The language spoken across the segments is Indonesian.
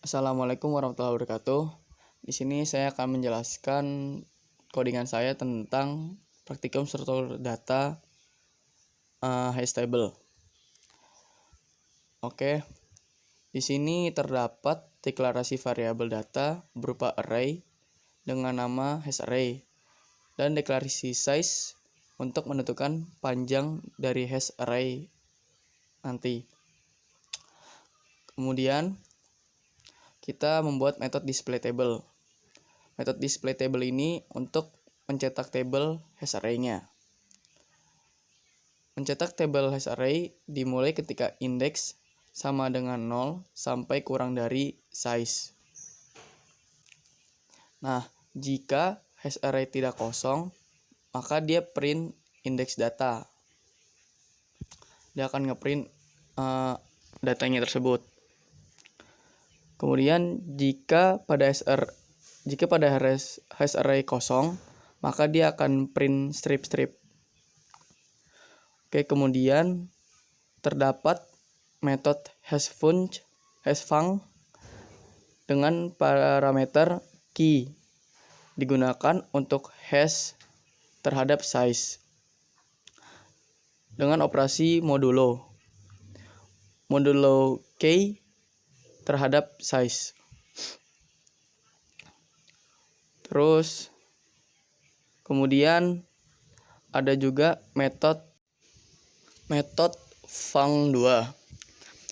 Assalamualaikum warahmatullahi wabarakatuh. Di sini saya akan menjelaskan codingan saya tentang praktikum struktur data hash table. Oke, di sini terdapat deklarasi variabel data berupa array dengan nama hash array dan deklarasi size untuk menentukan panjang dari hash array nanti. Kemudian kita membuat metode display table. Metode display table ini untuk mencetak tabel hash array-nya. Mencetak tabel hash array dimulai ketika indeks sama dengan 0 sampai kurang dari size. Nah, jika hash array tidak kosong, maka dia print indeks data. Dia akan ngeprint datanya tersebut. Kemudian jika pada hash array kosong, maka dia akan print strip-strip. Oke, kemudian terdapat metode hashfunc dengan parameter key digunakan untuk hash terhadap size dengan operasi modulo key terhadap size. Terus kemudian ada juga metode func2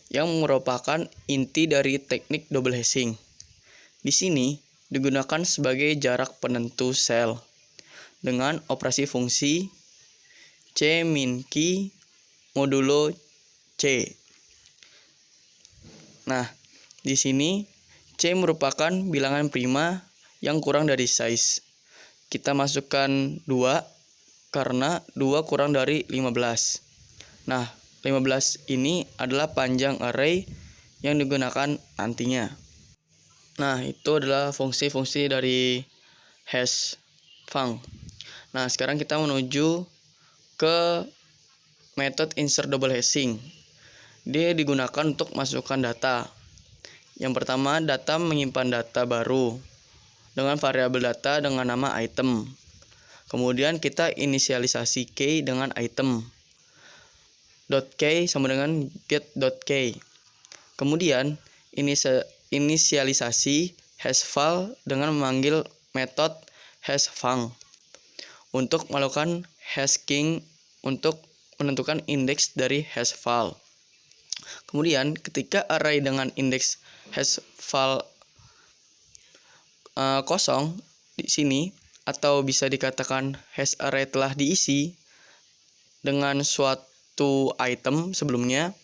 yang merupakan inti dari teknik double hashing. Di sini digunakan sebagai jarak penentu sel dengan operasi fungsi c-min-key modulo c. Nah, di sini C merupakan bilangan prima yang kurang dari size. Kita masukkan 2 karena 2 kurang dari 15. Nah, 15 ini adalah panjang array yang digunakan nantinya. Nah, itu adalah fungsi-fungsi dari hash func. Nah, sekarang kita menuju ke metode insert double hashing. Dia digunakan untuk masukkan data. Yang pertama, data menyimpan data baru dengan variabel data dengan nama item. Kemudian kita inisialisasi key dengan item. .key sama dengan get.key. Kemudian inisialisasi hashval dengan memanggil metode hashfunc untuk melakukan hashing untuk menentukan indeks dari hashval. Kemudian ketika array dengan indeks hashval kosong di sini, atau bisa dikatakan hash array telah diisi dengan suatu item sebelumnya,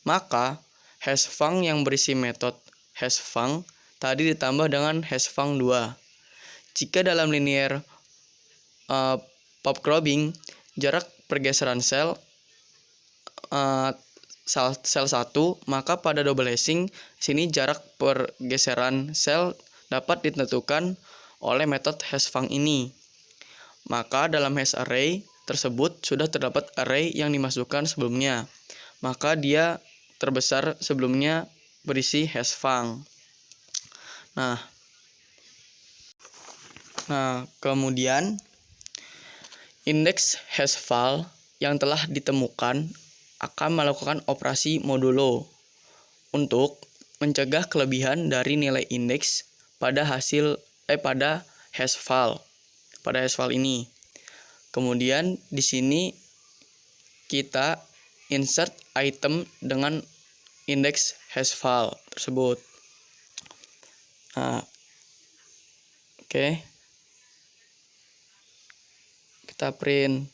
maka hashfunc yang berisi metode hashfunc tadi ditambah dengan hashfunc2. Jika dalam linear popcropping, jarak pergeseran sel 1, maka pada double hashing sini jarak pergeseran sel dapat ditentukan oleh metode hashfunc ini. Maka dalam hash array tersebut sudah terdapat array yang dimasukkan sebelumnya, maka dia terbesar sebelumnya berisi hashfunc. Nah, kemudian indeks hashval yang telah ditemukan akan melakukan operasi modulo untuk mencegah kelebihan dari nilai indeks pada hashval ini. Kemudian di sini kita insert item dengan indeks hashval tersebut. Nah, oke. Kita print.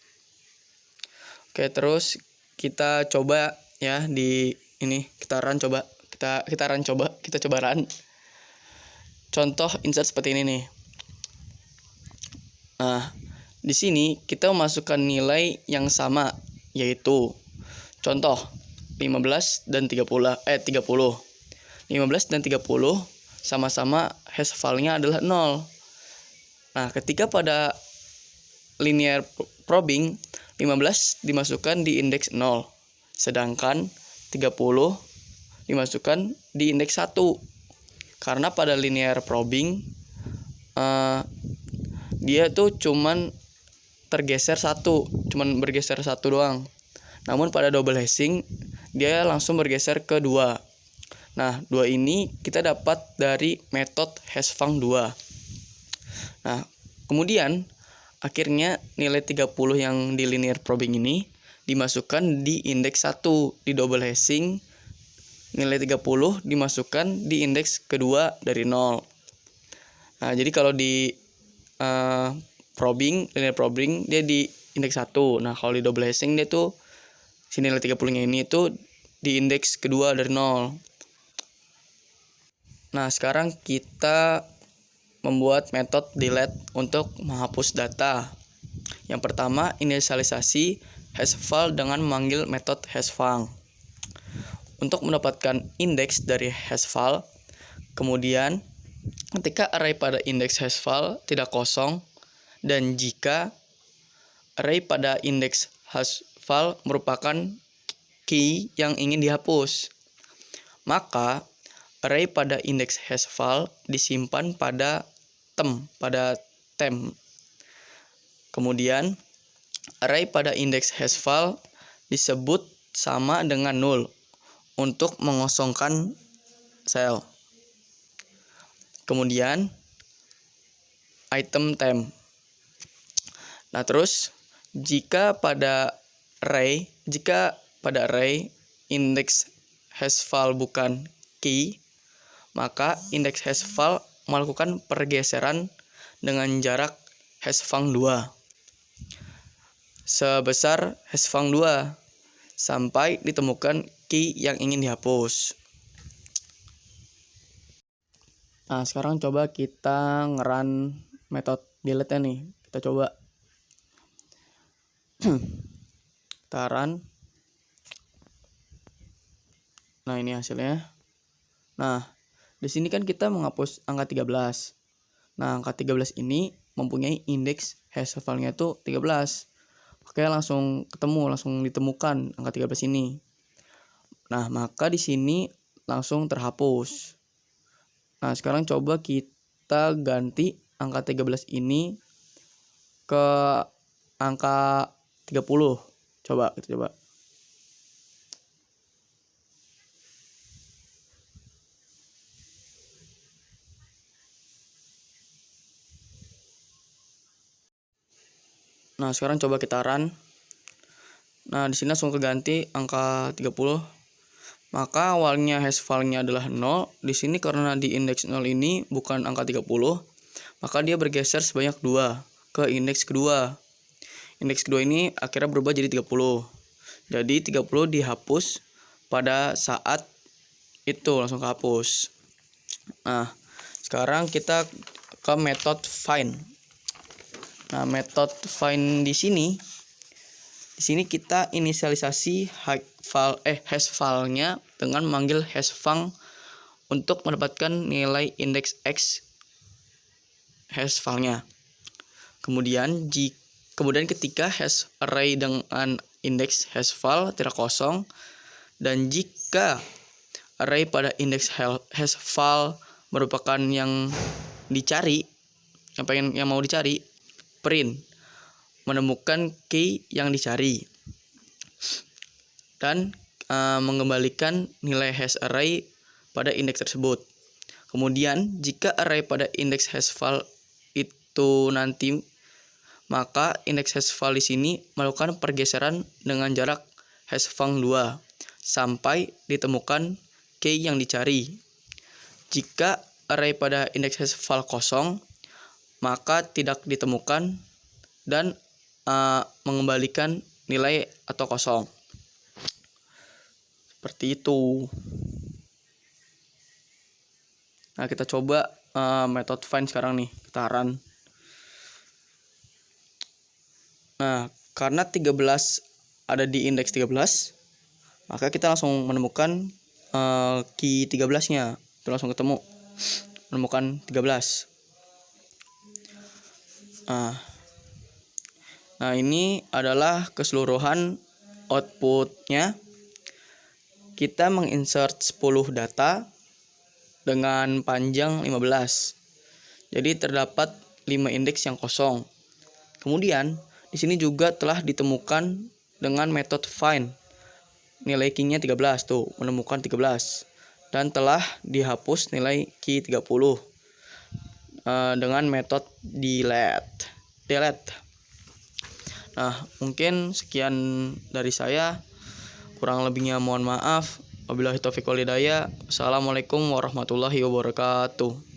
Oke, terus kita coba ya di ini, kita coba run. Contoh insert seperti ini nih. Nah, di sini kita memasukkan nilai yang sama, yaitu contoh 15 dan 30. 15 dan 30 sama-sama hashvalnya adalah 0. Nah, ketika pada linear probing 15 dimasukkan di indeks 0, sedangkan 30 dimasukkan di indeks 1. Karena pada linear probing dia tuh cuman bergeser satu doang. Namun pada double hashing dia langsung bergeser ke 2. Nah, 2 ini kita dapat dari metode hashfunc 2. Nah, kemudian akhirnya nilai 30 yang di linear probing ini dimasukkan di indeks 1 di double hashing. Nilai 30 dimasukkan di indeks kedua dari 0. Nah, jadi kalau di linear probing dia di indeks 1. Nah, kalau di double hashing dia tuh si nilai 30-nya ini tuh di indeks kedua dari 0. Nah, sekarang kita membuat metode delete untuk menghapus data. Yang pertama, inisialisasi hashfile dengan memanggil metode hashfunc. Untuk mendapatkan indeks dari hashfile, kemudian ketika array pada indeks hashfile tidak kosong dan jika array pada indeks hashfile merupakan key yang ingin dihapus, maka array pada indeks hashfile disimpan pada temp. Kemudian array pada indeks hashfile disebut sama dengan null untuk mengosongkan sel. Kemudian item temp. Nah, terus jika pada array indeks hashfile bukan key, maka indeks hashfile melakukan pergeseran dengan jarak hashfunc 2 sebesar hashfunc 2 sampai ditemukan key yang ingin dihapus. Nah, sekarang coba kita ngerun metode delete nih. Kita coba kita run. Nah, ini hasilnya. Nah, di sini kan kita menghapus angka 13. Nah, angka 13 ini mempunyai indeks hashfile-nya tuh 13. Oke, langsung ditemukan angka 13 ini. Nah, maka di sini langsung terhapus. Nah, sekarang coba kita ganti angka 13 ini ke angka 30. Kita coba. Nah, sekarang coba kita run. Nah, di sini langsung keganti angka 30. Maka awalnya hashfile-nya adalah 0. Di sini karena di indeks 0 ini bukan angka 30, maka dia bergeser sebanyak 2 ke indeks kedua. Indeks kedua ini akhirnya berubah jadi 30. Jadi 30 dihapus pada saat itu, langsung kehapus. Nah, sekarang kita ke metode find. Nah, metode find di sini kita inisialisasi hashfile-nya dengan memanggil hashfunc untuk mendapatkan nilai indeks X hashfile-nya. Kemudian ketika hash array dengan indeks hashfile tidak kosong dan jika array pada indeks hashfile merupakan yang mau dicari, print menemukan key yang dicari dan mengembalikan nilai hash array pada indeks tersebut. Kemudian jika array pada indeks hashfile itu nanti, maka indeks hashfile di sini melakukan pergeseran dengan jarak hashfunc 2 sampai ditemukan key yang dicari. Jika array pada indeks hashfile kosong, maka tidak ditemukan dan mengembalikan nilai atau kosong. Seperti itu. Nah, kita coba metode find sekarang nih, kita run. Nah, karena 13 ada di indeks 13, maka kita langsung menemukan key 13-nya. Kita langsung menemukan 13. Nah, ini adalah keseluruhan outputnya. Kita menginsert 10 data dengan panjang 15. Jadi terdapat 5 indeks yang kosong. Kemudian di sini juga telah ditemukan dengan metode find. Nilai key-nya 13 tuh, menemukan 13. Dan telah dihapus nilai key 30 dengan metode delete. Nah, mungkin sekian dari saya. Kurang lebihnya mohon maaf. Wabillahi taufiq wal hidayah. Assalamualaikum warahmatullahi wabarakatuh.